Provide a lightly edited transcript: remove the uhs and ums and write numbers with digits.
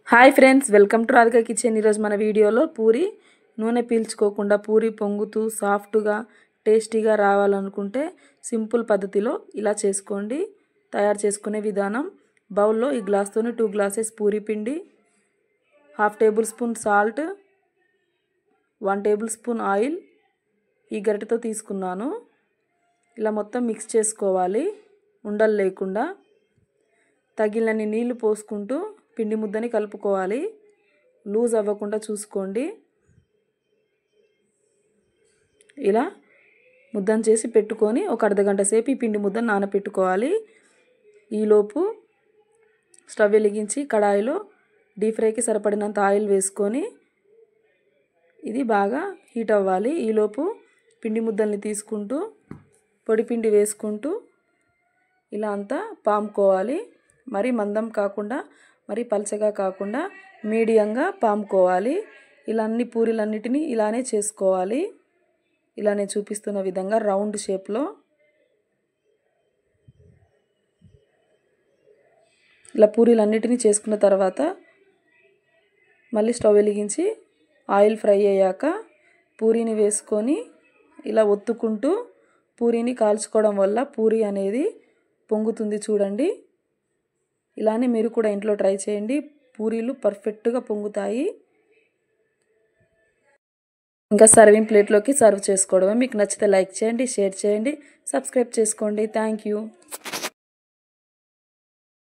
Hi friends, welcome to Radhika kitchen. ఈరోజు మన వీడియోలో పూరి నూనె పీల్చుకోకుండా పూరి పొంగుతూ సాఫ్ట్గా టేస్టీగా రావాలనుకుంటే సింపుల్ పద్ధతిలో ఇలా చేసుకోండి. తయారు చేసుకునే విధానం: బౌల్లో ఈ గ్లాస్తోని 2 గ్లాసెస్ పూరి పిండి, 1/2 table spoon salt, 1 table spoon oil ఈ గరిటెతో తీసుకున్నాను. ఇలా మొత్తం మిక్స్ చేసుకోవాలి ఉండలు లేకుండా. తగినన్ని నీళ్లు పోసుకుంటూ పిండి ముద్దని కలుపుకోవాలి. లూజ్ అవ్వకుండా చూసుకోండి. ఇలా ముద్దను చేసి పెట్టుకొని ఒక అర్ధగంట సేపు ఈ పిండి ముద్దను నానబెట్టుకోవాలి. ఈలోపు స్టవ్ వెలిగించి కడాయిలో డీప్ ఫ్రైకి సరిపడినంత ఆయిల్ వేసుకొని ఇది బాగా హీట్ అవ్వాలి. ఈలోపు పిండి ముద్దల్ని తీసుకుంటూ పొడి పిండి వేసుకుంటూ ఇలా అంతా పాముకోవాలి. మరి మందం కాకుండా మరి పల్చగా కాకుండా మీడియంగా పాముకోవాలి. ఇలా అన్ని పూరీలన్నిటినీ ఇలానే చేసుకోవాలి. ఇలానే చూపిస్తున్న విధంగా రౌండ్ షేప్లో ఇలా పూరీలన్నిటినీ చేసుకున్న తర్వాత మళ్ళీ స్టవ్ వెలిగించి ఆయిల్ ఫ్రై అయ్యాక పూరీని వేసుకొని ఇలా ఒత్తుకుంటూ పూరీని కాల్చుకోవడం వల్ల పూరీ అనేది పొంగుతుంది. చూడండి, ఇలానే మీరు కూడా ఇంట్లో ట్రై చేయండి. పూరీలు పర్ఫెక్ట్గా పొంగుతాయి. ఇంకా సర్వింగ్ ప్లేట్లోకి సర్వ్ చేసుకోవడమే. మీకు నచ్చితే లైక్ చేయండి, షేర్ చేయండి, సబ్స్క్రైబ్ చేసుకోండి. Thank you.